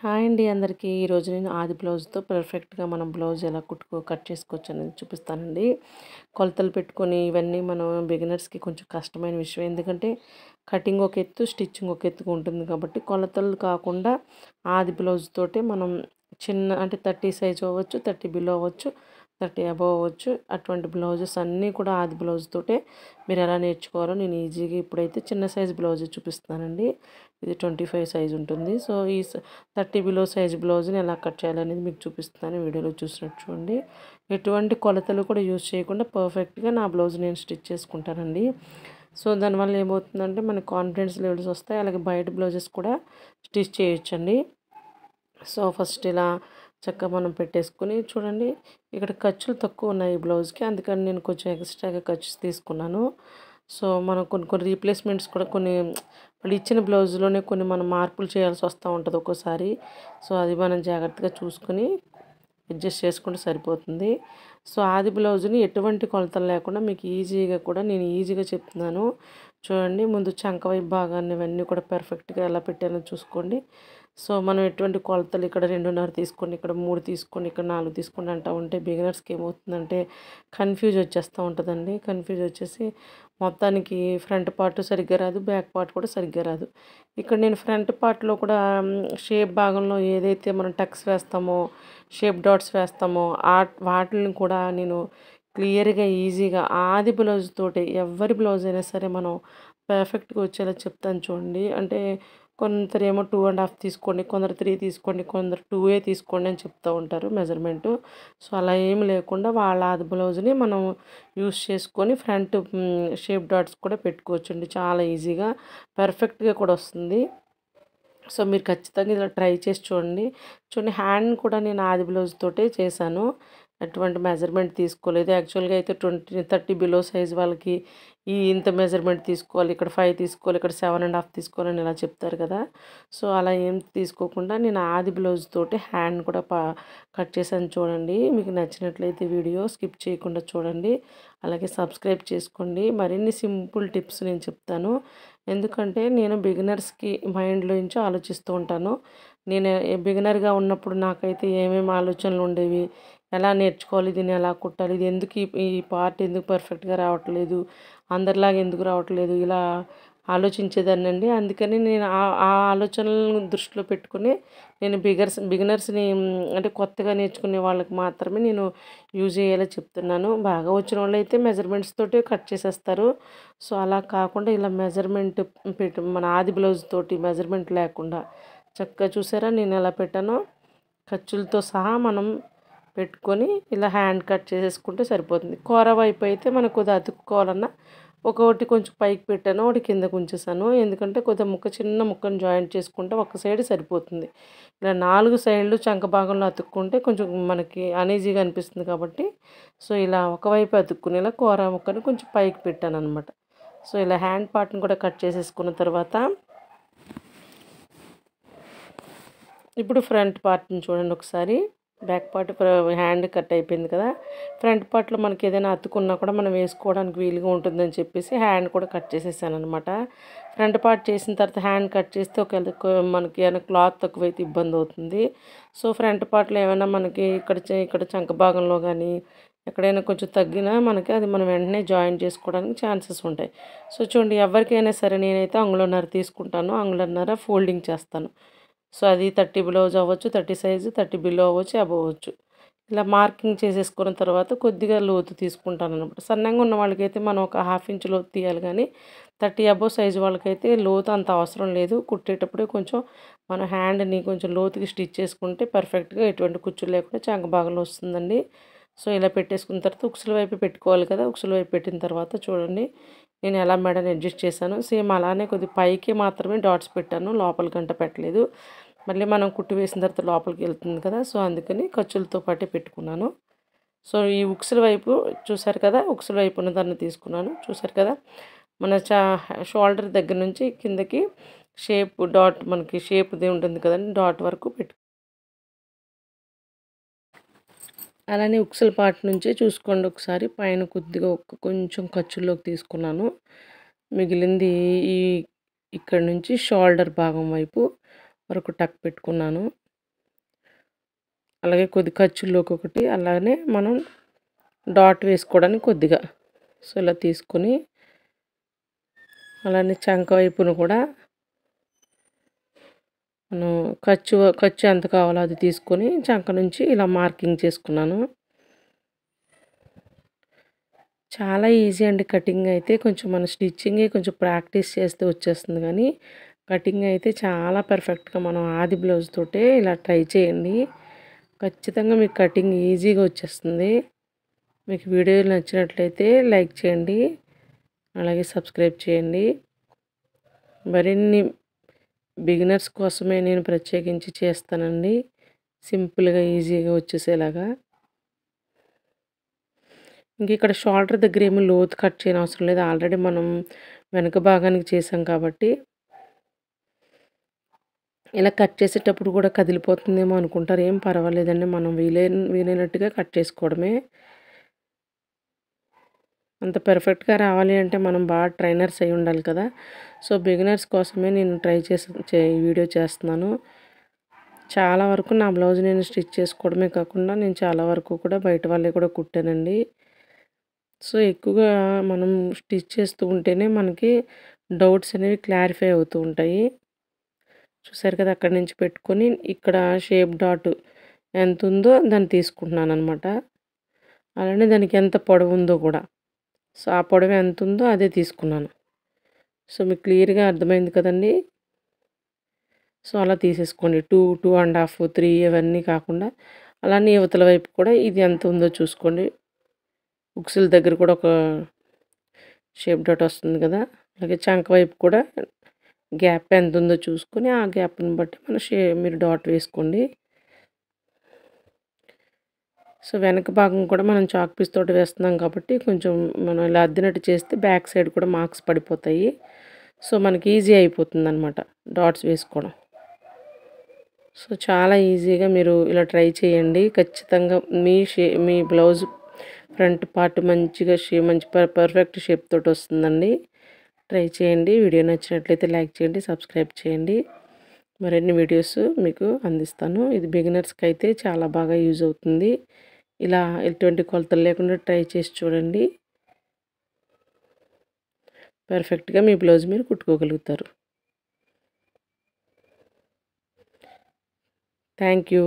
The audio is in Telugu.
హాయ్ అండి అందరికీ. ఈరోజు నేను ఆది బ్లౌజ్తో పర్ఫెక్ట్గా మనం బ్లౌజ్ ఎలా కట్ చేసుకోవచ్చు అనేది చూపిస్తానండి. కొలతలు పెట్టుకొని ఇవన్నీ మనం బిగినర్స్కి కొంచెం కష్టమైన విషయం. ఎందుకంటే కటింగ్ ఒక ఎత్తు, స్టిచ్చింగ్ ఒక ఎత్తుగా ఉంటుంది కాబట్టి కొలతలు కాకుండా ఆది బ్లౌజ్ తోటి మనం చిన్న అంటే 30 సైజ్ అవ్వచ్చు, 30 బిలో అవ్వచ్చు, 30 అబవ్ అవ్వచ్చు. అటువంటి బ్లౌజెస్ అన్నీ కూడా ఆది బ్లౌజ్ తోటే మీరు ఎలా నేర్చుకోవాలో నేను ఈజీగా ఇప్పుడైతే చిన్న సైజ్ బ్లౌజ్ చూపిస్తానండి. ఇది 25 సైజ్ ఉంటుంది. సో ఈ 30 బిలో సైజ్ బ్లౌజ్ని ఎలా కట్ చేయాలనేది మీకు చూపిస్తాను. వీడియోలో చూసినట్టు చూడండి. ఎటువంటి కొలతలు కూడా యూజ్ చేయకుండా పర్ఫెక్ట్గా నా బ్లౌజ్ నేను స్టిచ్ చేసుకుంటానండి. సో దానివల్ల ఏమవుతుందంటే మనకు కాన్ఫిడెన్స్ లెవెల్స్ వస్తాయి. అలాగే బయట బ్లౌజెస్ కూడా స్టిచ్ చేయొచ్చండి. సో ఫస్ట్ ఇలా చక్కగా మనం పెట్టేసుకుని చూడండి, ఇక్కడ ఖర్చులు తక్కువ ఉన్నాయి ఈ బ్లౌజ్కి, అందుకని నేను కొంచెం ఎక్స్ట్రాగా ఖర్చు తీసుకున్నాను. సో మనం కొన్ని రీప్లేస్మెంట్స్ కూడా వాళ్ళు ఇచ్చిన బ్లౌజ్లోనే కొన్ని మనం మార్పులు చేయాల్సి వస్తూ ఉంటుంది ఒక్కోసారి. సో అది మనం జాగ్రత్తగా చూసుకుని అడ్జస్ట్ చేసుకుంటే సరిపోతుంది. సో ఆది బ్లౌజ్ని ఎటువంటి కొలతలు లేకుండా మీకు ఈజీగా కూడా నేను ఈజీగా చెప్తున్నాను. చూడండి, ముందు చంక వైపు భాగాన్ని ఇవన్నీ కూడా పర్ఫెక్ట్గా ఎలా పెట్టానో చూసుకోండి. సో మనం ఎటువంటి కొలతలు ఇక్కడ 2.5 తీసుకోండి, ఇక్కడ 3 తీసుకోండి, ఇక్కడ 4 తీసుకోండి అంటూ ఉంటే బిగినర్స్కి ఏమవుతుందంటే కన్ఫ్యూజ్ వచ్చేస్తూ ఉంటుందండి. కన్ఫ్యూజ్ వచ్చేసి మొత్తానికి ఫ్రంట్ పార్ట్ సరిగ్గా రాదు, బ్యాక్ పార్ట్ కూడా సరిగ్గా రాదు. ఇక్కడ నేను ఫ్రంట్ పార్ట్లో కూడా షేప్ భాగంలో ఏదైతే మనం టక్స్ వేస్తామో, షేప్ డాట్స్ వేస్తామో వాటిని కూడా నేను క్లియర్గా ఈజీగా ఆది బ్లౌజ్ తోటి ఎవరి బ్లౌజ్ అయినా సరే మనం పర్ఫెక్ట్గా వచ్చేలా చెప్తాను చూడండి. అంటే కొందరేమో 2.5 తీసుకోండి, కొందరు 3 తీసుకోండి, కొందరు 2 తీసుకోండి అని చెప్తూ ఉంటారు మెజర్మెంటు. సో అలా ఏమి లేకుండా వాళ్ళ ఆది బ్లౌజ్ని మనం యూస్ చేసుకొని ఫ్రంట్ షేప్ డాట్స్ కూడా పెట్టుకోవచ్చండి. చాలా ఈజీగా పర్ఫెక్ట్గా కూడా వస్తుంది. సో మీరు ఖచ్చితంగా ఇలా ట్రై చేసి చూడండి. చూడండి, హ్యాండ్ కూడా నేను ఆది బ్లౌజ్ తోటే చేశాను. ఎటువంటి మెజర్మెంట్ తీసుకోలేదు. యాక్చువల్గా అయితే 30 బిలో సైజ్ వాళ్ళకి ఇంత మెజర్మెంట్ తీసుకోవాలి, ఇక్కడ 5 తీసుకోవాలి, ఇక్కడ 7.5 తీసుకోవాలని ఇలా చెప్తారు కదా. సో అలా ఏం తీసుకోకుండా నేను ఆది బ్లౌజ్ తోటి హ్యాండ్ కూడా కట్ చేశాను చూడండి. మీకు నచ్చినట్లయితే వీడియో స్కిప్ చేయకుండా చూడండి. అలాగే సబ్స్క్రైబ్ చేసుకోండి. మరిన్ని సింపుల్ టిప్స్ నేను చెప్తాను. ఎందుకంటే నేను బిగినర్స్కి మైండ్లోంచి ఆలోచిస్తూ ఉంటాను. నేను బిగినర్గా ఉన్నప్పుడు నాకైతే ఏమేమి ఆలోచనలు ఉండేవి, ఎలా నేర్చుకోవాలి, దీన్ని ఎలా కుట్టాలి, ఇది ఎందుకు ఈ పార్ట్ ఎందుకు పర్ఫెక్ట్గా రావట్లేదు, అందరిలాగా ఎందుకు రావట్లేదు, ఇలా ఆలోచించేదాన్నండి. అందుకని నేను ఆ ఆలోచనలను దృష్టిలో పెట్టుకుని నేను బిగినర్స్ని అంటే కొత్తగా నేర్చుకునే వాళ్ళకి మాత్రమే నేను యూజ్ అయ్యేలా చెప్తున్నాను. బాగా వచ్చిన వాళ్ళు అయితే మెజర్మెంట్స్ తోటి కట్ చేసేస్తారు. సో అలా కాకుండా ఇలా మెజర్మెంట్ మన ఆది బ్లౌజ్ తోటి మెజర్మెంట్ లేకుండా చక్కగా చూసారా నేను ఎలా పెట్టానో, ఖర్చులతో సహా మనం పెట్టుకొని ఇలా హ్యాండ్ కట్ చేసేసుకుంటే సరిపోతుంది. కూర వైపు అయితే మనకు కొద్దిగా అతుక్కోవాలన్నా ఒకటి కొంచెం పైకి పెట్టాను, ఒకటి కిందకు ఉంచేసాను. ఎందుకంటే కొద్దిగా చిన్న ముక్కను జాయింట్ చేసుకుంటే ఒక సైడ్ సరిపోతుంది. ఇలా 4 సైడ్లు చంక భాగంలో అతుక్కుంటే కొంచెం మనకి అనీజీగా అనిపిస్తుంది కాబట్టి సో ఇలా ఒకవైపు అతుక్కునేలా కూర ముక్కను కొంచెం పైకి పెట్టాను అనమాట. సో ఇలా హ్యాండ్ పార్ట్ని కూడా కట్ చేసేసుకున్న తర్వాత ఇప్పుడు ఫ్రంట్ పార్ట్ని చూడండి ఒకసారి. బ్యాక్ పార్ట్ హ్యాండ్ కట్ అయిపోయింది కదా. ఫ్రంట్ పార్ట్లో మనకి ఏదైనా అతుకున్నా కూడా మనం వేసుకోవడానికి వీలుగా ఉంటుందని చెప్పేసి హ్యాండ్ కూడా కట్ చేసేసాను అనమాట. ఫ్రంట్ పార్ట్ చేసిన తర్వాత హ్యాండ్ కట్ చేస్తే మనకి ఏమైనా క్లాత్ తక్కువైతే ఇబ్బంది అవుతుంది. సో ఫ్రంట్ పార్ట్లో ఏమైనా మనకి ఇక్కడ చంక భాగంలో కానీ ఎక్కడైనా కొంచెం తగ్గినా మనకి అది మనం వెంటనే జాయిన్ చేసుకోవడానికి ఛాన్సెస్ ఉంటాయి. సో చూడండి, ఎవరికైనా సరే నేనైతే అంగుళన్నర తీసుకుంటాను, అంగుళన్నర ఫోల్డింగ్ చేస్తాను. సో అది 30 బ్లౌజ్ అవ్వచ్చు, 30 సైజు, 30 బిలో అవ్వచ్చు, అబవ్ అవ్వచ్చు. ఇలా మార్కింగ్ చేసేసుకున్న తర్వాత కొద్దిగా లోతు తీసుకుంటాను అనమాట. సన్నగా ఉన్న వాళ్ళకైతే మనం ఒక 1/2 ఇంచ్ లోతు తీయాలి, కానీ 30 అబవ్ సైజు వాళ్ళకైతే లోతు అంత అవసరం లేదు. కుట్టేటప్పుడే కొంచెం మన హ్యాండ్ని కొంచెం లోతుకి స్టిచ్ చేసుకుంటే పర్ఫెక్ట్గా ఎటువంటి కుచ్చులు లేకుండా చంక భాగంలో వస్తుందండి. సో ఇలా పెట్టేసుకున్న తర్వాత ఉక్సుల వైపు పెట్టుకోవాలి కదా. ఉక్సుల వైపు పెట్టిన తర్వాత చూడండి నేను ఎలా మెడని అడ్జస్ట్ చేశాను. సేమ్ అలానే కొద్దిగా పైకి మాత్రమే డాట్స్ పెట్టాను, లోపలికంట పెట్టలేదు. మళ్ళీ మనం కుట్టు వేసిన తర్వాత లోపలికి వెళ్తుంది కదా. సో అందుకని ఖర్చులతో పాటే పెట్టుకున్నాను. సో ఈ ఉక్సుల వైపు చూసారు కదా, ఉక్సుల వైపు ఉన్న దాన్ని తీసుకున్నాను. చూసారు కదా, మన షోల్డర్ దగ్గర నుంచి కిందకి షేప్ డాట్ మనకి షేప్ది ఉంటుంది కదండి, డాట్ వరకు అలానే ఉక్సుల పార్ట్ నుంచే చూసుకోండి ఒకసారి. పైన కొద్దిగా కొంచెం ఖర్చుల్లోకి తీసుకున్నాను. మిగిలింది ఈ ఇక్కడ నుంచి షోల్డర్ భాగం వైపు వరకు టక్ పెట్టుకున్నాను. అలాగే కొద్ది ఖర్చుల్లోకి ఒకటి, అలానే మనం డాట్ వేసుకోవడానికి కొద్దిగా. సో ఇలా తీసుకొని అలానే చంక వైపును కూడా మనం ఖర్చు ఎంత కావాలో అది తీసుకొని చంక నుంచి ఇలా మార్కింగ్ చేసుకున్నాను. చాలా ఈజీ అండి కటింగ్ అయితే. కొంచెం మన స్టిచ్చింగే కొంచెం ప్రాక్టీస్ చేస్తే వచ్చేస్తుంది కానీ కటింగ్ అయితే చాలా పర్ఫెక్ట్గా మనం ఆది బ్లౌజ్ తోటే ఇలా ట్రై చేయండి. ఖచ్చితంగా మీకు కటింగ్ ఈజీగా వచ్చేస్తుంది. మీకు వీడియో నచ్చినట్లయితే లైక్ చేయండి, అలాగే సబ్స్క్రైబ్ చేయండి. మరిన్ని బిగినర్స్ కోసమే నేను ప్రత్యేకించి చేస్తానండి, సింపుల్గా ఈజీగా వచ్చేసేలాగా. ఇంక ఇక్కడ షోల్డర్ దగ్గర ఏమీ లోతు కట్ చేయని అవసరం లేదు, ఆల్రెడీ మనం వెనక భాగానికి చేసాం కాబట్టి. ఇలా కట్ చేసేటప్పుడు కూడా కదిలిపోతుందేమో అనుకుంటారు, ఏం పర్వాలేదండి, మనం వీలైనట్టుగా కట్ చేసుకోవడమే. అంత పర్ఫెక్ట్గా రావాలి అంటే మనం బాగా ట్రైనర్స్ అయి ఉండాలి కదా. సో బిగినర్స్ కోసమే నేను వీడియో చేస్తున్నాను. చాలా వరకు నా బ్లౌజ్ నేను స్టిచ్ చేసుకోవడమే కాకుండా నేను చాలా వరకు కూడా బయట వాళ్ళే కూడా కుట్టానండి. సో ఎక్కువగా మనం స్టిచ్ చేస్తూ ఉంటేనే మనకి డౌట్స్ అనేవి క్లారిఫై అవుతూ ఉంటాయి. చూసారు కదా, అక్కడి నుంచి పెట్టుకొని ఇక్కడ షేప్ డాట్ ఎంత ఉందో దాన్ని తీసుకుంటున్నాను అనమాట. అలానే దానికి ఎంత పొడవు ఉందో కూడా, సో ఆ పొడవు ఎంత ఉందో అదే తీసుకున్నాను. సో మీకు క్లియర్గా అర్థమైంది కదండి. సో అలా తీసేసుకోండి, 2, 2.5, 3 ఇవన్నీ కాకుండా అలానే యువతల వైపు కూడా ఇది ఎంత ఉందో చూసుకోండి. ఉక్సుల దగ్గర కూడా ఒక షేప్ డాట్ వస్తుంది కదా, అలాగే చంక వైపు కూడా గ్యాప్ ఎంత ఉందో చూసుకొని ఆ గ్యాప్ని బట్టి మీరు డాట్ వేసుకోండి. సో వెనక భాగం కూడా మనం చాక్ పీస్ తోటి వేస్తున్నాం కాబట్టి కొంచెం మనం ఇలా అద్దినట్టు చేస్తే బ్యాక్ సైడ్ కూడా మార్క్స్ పడిపోతాయి. సో మనకి ఈజీ అయిపోతుంది అనమాట డాట్స్ వేసుకోవడం. సో చాలా ఈజీగా మీరు ఇలా ట్రై చేయండి. ఖచ్చితంగా మీ బ్లౌజ్ ఫ్రంట్ పార్ట్ మంచిగా మంచి పర్ఫెక్ట్ షేప్ తోటి వస్తుందండి. ట్రై చేయండి. వీడియో నచ్చినట్లయితే లైక్ చేయండి, సబ్స్క్రైబ్ చేయండి. మరిన్ని వీడియోస్ మీకు అందిస్తాను. ఇది బిగినర్స్కి అయితే చాలా బాగా యూజ్ అవుతుంది. ఇలా ఎటువంటి కొలతలు లేకుండా ట్రై చేసి చూడండి. పర్ఫెక్ట్గా మీ బ్లౌజ్ మీరు కుట్టుకోగలుగుతారు. Thank you.